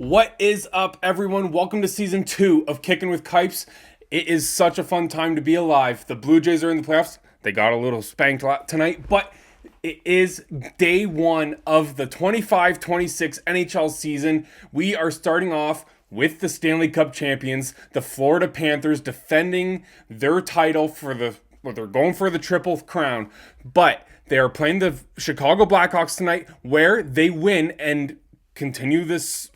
What is up, everyone? Welcome to season 2 of Kicking with Kipes. It is such a fun time to be alive. The Blue Jays are in the playoffs. They got a little spanked tonight, but it is day 1 of the 25-26 NHL season. We are starting off with the Stanley Cup champions, the Florida Panthers, defending their title they're going for the triple crown, but they are playing the Chicago Blackhawks tonight, where they win and continue this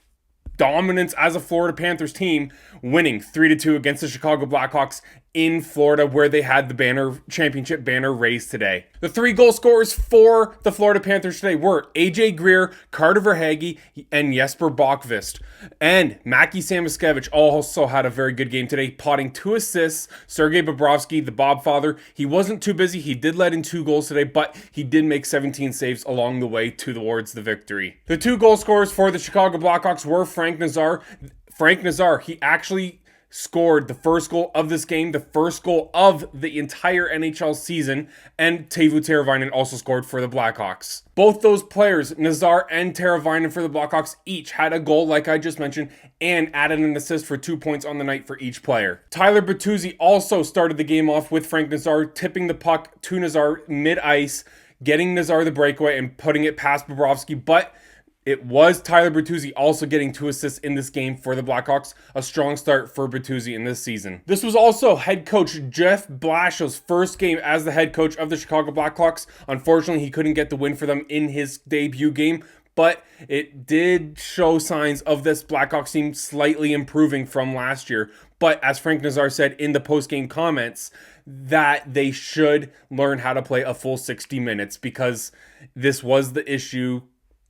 dominance as a Florida Panthers team, winning 3-2 against the Chicago Blackhawks in Florida, where they had the championship banner raised today. The 3 goal scorers for the Florida Panthers today were AJ Greer, Carter Verhaeghe, and Jesper Bokvist. And Mackie Samoskevich also had a very good game today, potting 2 assists. Sergei Bobrovsky, the Bob father, he wasn't too busy. He did let in 2 goals today, but he did make 17 saves along the way towards the victory. The 2 goal scorers for the Chicago Blackhawks were Frank Nazar. Frank Nazar, he actually scored the first goal of this game, the first goal of the entire NHL season, and Teuvo Teravainen also scored for the Blackhawks. Both those players, Nazar and Teravainen for the Blackhawks, each had a goal, like I just mentioned, and added an assist for 2 points on the night for each player. Tyler Bertuzzi also started the game off with Frank Nazar, tipping the puck to Nazar mid-ice, getting Nazar the breakaway and putting it past Bobrovsky, but it was Tyler Bertuzzi also getting 2 assists in this game for the Blackhawks. A strong start for Bertuzzi in this season. This was also head coach Jeff Blashill's first game as the head coach of the Chicago Blackhawks. Unfortunately, he couldn't get the win for them in his debut game, but it did show signs of this Blackhawks team slightly improving from last year. But as Frank Nazar said in the post-game comments, that they should learn how to play a full 60 minutes because this was the issue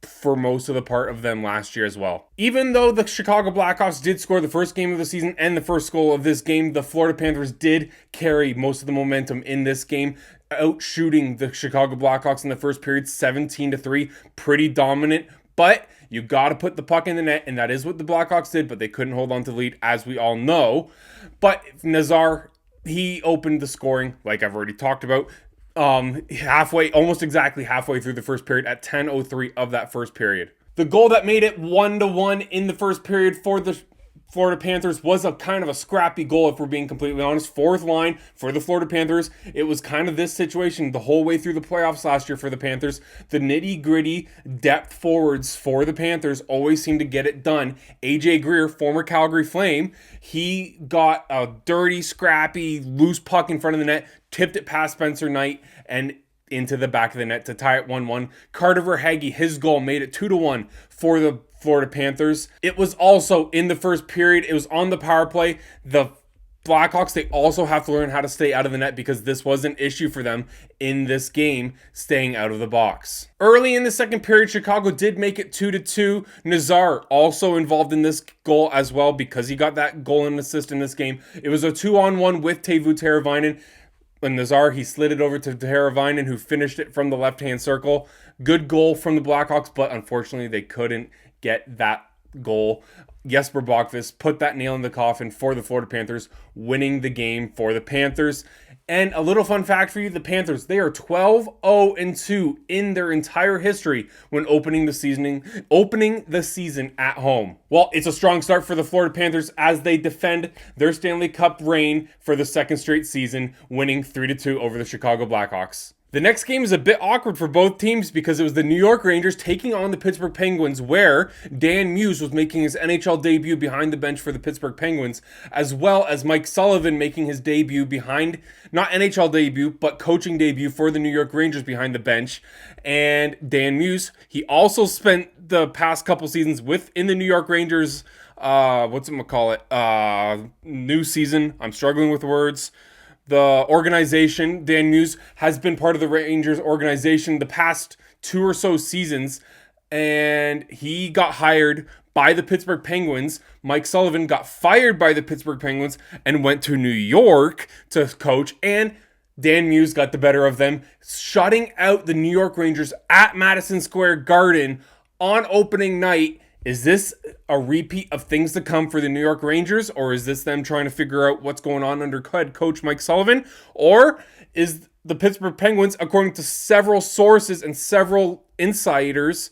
for most of the part of them last year as well. Even though the Chicago Blackhawks did score the first game of the season and the first goal of this game, the Florida Panthers did carry most of the momentum in this game, outshooting the Chicago Blackhawks in the first period 17-3, pretty dominant, but you got to put the puck in the net, and that is what the Blackhawks did, but they couldn't hold on to the lead, as we all know. But Nazar, he opened the scoring, like I've already talked about, almost exactly halfway through the first period at 10:03 of that first period. The goal that made it 1-1 in the first period for the Florida Panthers was a kind of a scrappy goal, if we're being completely honest. Fourth line for the Florida Panthers. It was kind of this situation the whole way through the playoffs last year for the Panthers. The nitty-gritty depth forwards for the Panthers always seem to get it done. AJ Greer, former Calgary Flame, he got a dirty, scrappy, loose puck in front of the net, tipped it past Spencer Knight, and into the back of the net to tie it 1-1. Carter Verhaeghe, his goal made it 2-1 for the Florida Panthers. It was also in the first period. It was on the power play. The Blackhawks, they also have to learn how to stay out of the net because this was an issue for them in this game, staying out of the box. Early in the second period, Chicago did make it 2-2. Nazar also involved in this goal as well because he got that goal and assist in this game. It was a 2-on-1 with Teuvo Teravainen. And Nazar, he slid it over to Teravainen, who finished it from the left-hand circle. Good goal from the Blackhawks, but unfortunately they couldn't get that goal. Jesper Bokvist put that nail in the coffin for the Florida Panthers, winning the game for the Panthers. And a little fun fact for you, the Panthers, they are 12-0-2 in their entire history when opening the season at home. Well, it's a strong start for the Florida Panthers as they defend their Stanley Cup reign for the second straight season, winning 3-2 over the Chicago Blackhawks. The next game is a bit awkward for both teams because it was the New York Rangers taking on the Pittsburgh Penguins, where Dan Muse was making his NHL debut behind the bench for the Pittsburgh Penguins, as well as Mike Sullivan making his debut behind, not NHL debut, but coaching debut for the New York Rangers behind the bench. And Dan Muse, he also spent the past couple seasons in the New York Rangers, new season. I'm struggling with words. The organization, Dan Muse, has been part of the Rangers organization the past 2 or so seasons, and he got hired by the Pittsburgh Penguins. Mike Sullivan got fired by the Pittsburgh Penguins and went to New York to coach, and Dan Muse got the better of them, shutting out the New York Rangers at Madison Square Garden on opening night. Is this a repeat of things to come for the New York Rangers, or is this them trying to figure out what's going on under head coach Mike Sullivan? Or is the Pittsburgh Penguins, according to several sources and several insiders,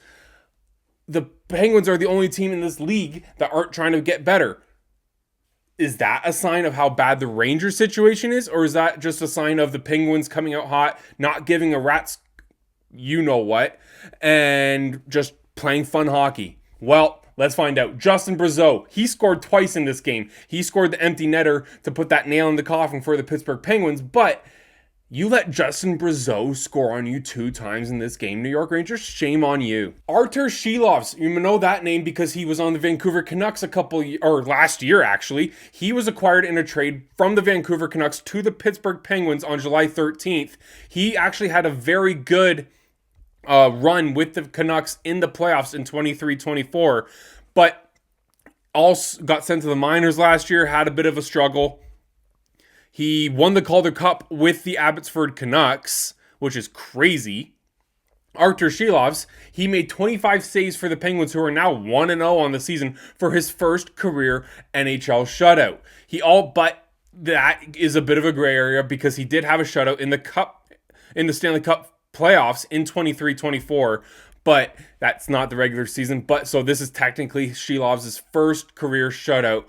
the Penguins are the only team in this league that aren't trying to get better. Is that a sign of how bad the Rangers situation is? Or is that just a sign of the Penguins coming out hot, not giving a rat's you know what, and just playing fun hockey? Well, let's find out. Justin Brazeau, he scored twice in this game. He scored the empty netter to put that nail in the coffin for the Pittsburgh Penguins, but you let Justin Brazeau score on you 2 times in this game, New York Rangers. Shame on you. Artur Shilovs, you know that name because he was on the Vancouver Canucks last year actually. He was acquired in a trade from the Vancouver Canucks to the Pittsburgh Penguins on July 13th. He actually had a very good run with the Canucks in the playoffs in 23-24, but also got sent to the minors last year, had a bit of a struggle. He won the Calder Cup with the Abbotsford Canucks, which is crazy. Artur Shilovs, he made 25 saves for the Penguins, who are now 1-0 on the season for his first career NHL shutout. But that is a bit of a gray area because he did have a shutout in the Stanley Cup playoffs in 23-24, but that's not the regular season. So this is technically Shilovs' first career shutout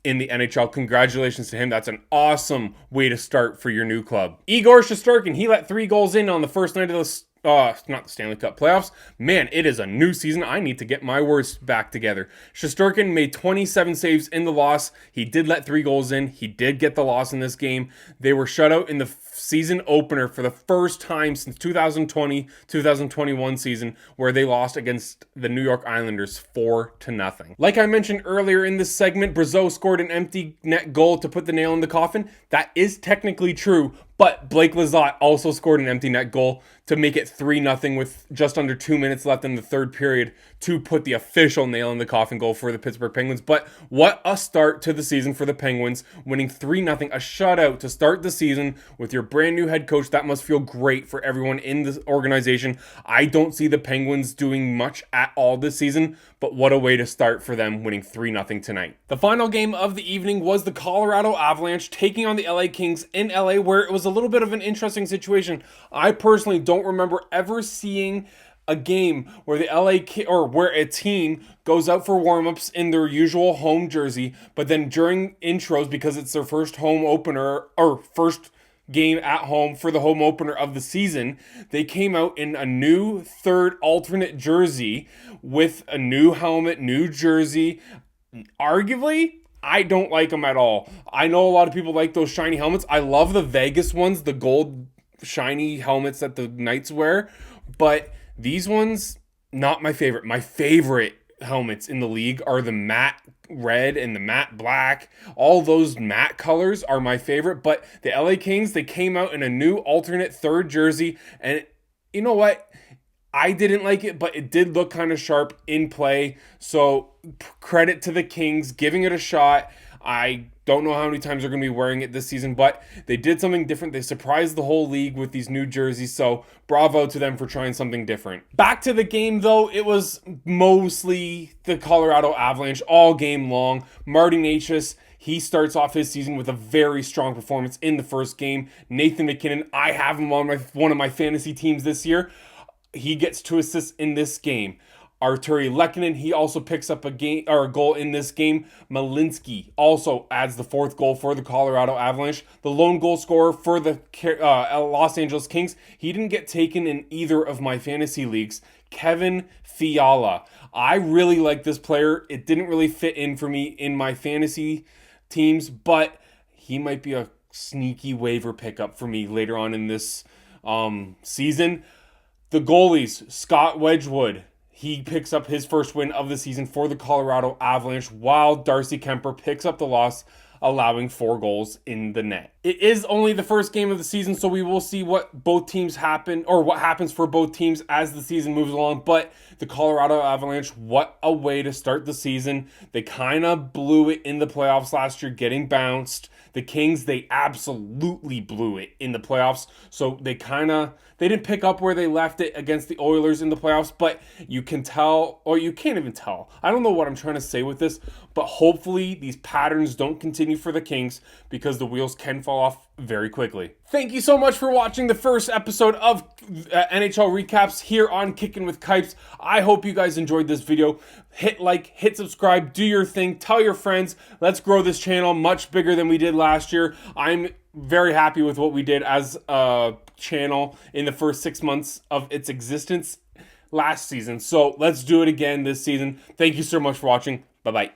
in the NHL. Congratulations to him. That's an awesome way to start for your new club. Igor Shesterkin, he let 3 goals in on the first night of the not the Stanley Cup playoffs. Man, it is a new season. I need to get my words back together. Shesterkin made 27 saves in the loss. He did let 3 goals in. He did get the loss in this game. They were shut out in the season opener for the first time since 2020-2021 season, where they lost against the New York Islanders 4-0. Like I mentioned earlier in this segment, Brazeau scored an empty net goal to put the nail in the coffin. That is technically true, but Blake Lizotte also scored an empty net goal to make it 3-0 with just under 2 minutes left in the third period to put the official nail in the coffin goal for the Pittsburgh Penguins. But what a start to the season for the Penguins, winning 3-0, a shutout to start the season with your brand new head coach. That must feel great for everyone in this organization. I don't see the Penguins doing much at all this season, but what a way to start for them, winning 3-0 tonight. The final game of the evening was the Colorado Avalanche taking on the LA Kings in LA, where it was a little bit of an interesting situation. I personally don't remember ever seeing a game where where a team goes out for warm-ups in their usual home jersey, but then during intros, because it's their first home opener or first game at home for the home opener of the season, they came out in a new third alternate jersey with a new helmet, new jersey. Arguably, I don't like them at all. I know a lot of people like those shiny helmets. I love the Vegas ones, the gold shiny helmets that the Knights wear, but these ones, not my favorite. My favorite helmets in the league are the matte red and the matte black. All those matte colors are my favorite, but the LA Kings, they came out in a new alternate third jersey, and you know what? I didn't like it, but it did look kind of sharp in play. So credit to the Kings giving it a shot. I don't know how many times they're going to be wearing it this season, but they did something different. They surprised the whole league with these new jerseys, so bravo to them for trying something different. Back to the game, though, it was mostly the Colorado Avalanche all game long. Marty Necas, he starts off his season with a very strong performance in the first game. Nathan MacKinnon, I have him on one of my fantasy teams this year. He gets 2 assists in this game. Arturi Lehkonen, he also picks up a goal in this game. Malinsky also adds the 4th goal for the Colorado Avalanche. The lone goal scorer for the Los Angeles Kings, he didn't get taken in either of my fantasy leagues. Kevin Fiala. I really like this player. It didn't really fit in for me in my fantasy teams, but he might be a sneaky waiver pickup for me later on in this season. The goalies, Scott Wedgwood, he picks up his first win of the season for the Colorado Avalanche, while Darcy Kemper picks up the loss, allowing 4 goals in the net. It is only the first game of the season, so we will see what happens for both teams as the season moves along. But the Colorado Avalanche, what a way to start the season. They kind of blew it in the playoffs last year, getting bounced. The Kings, they absolutely blew it in the playoffs. So they didn't pick up where they left it against the Oilers in the playoffs, but you can tell, or you can't even tell. I don't know what I'm trying to say with this, but hopefully these patterns don't continue for the Kings, because the wheels can fall off very quickly. Thank you so much for watching the first episode of NHL Recaps here on Kicking with Kipes. I hope you guys enjoyed this video. Hit like, hit subscribe, do your thing, tell your friends. Let's grow this channel much bigger than we did last year. I'm very happy with what we did as a channel in the first 6 months of its existence last season. So let's do it again this season. Thank you so much for watching. Bye-bye.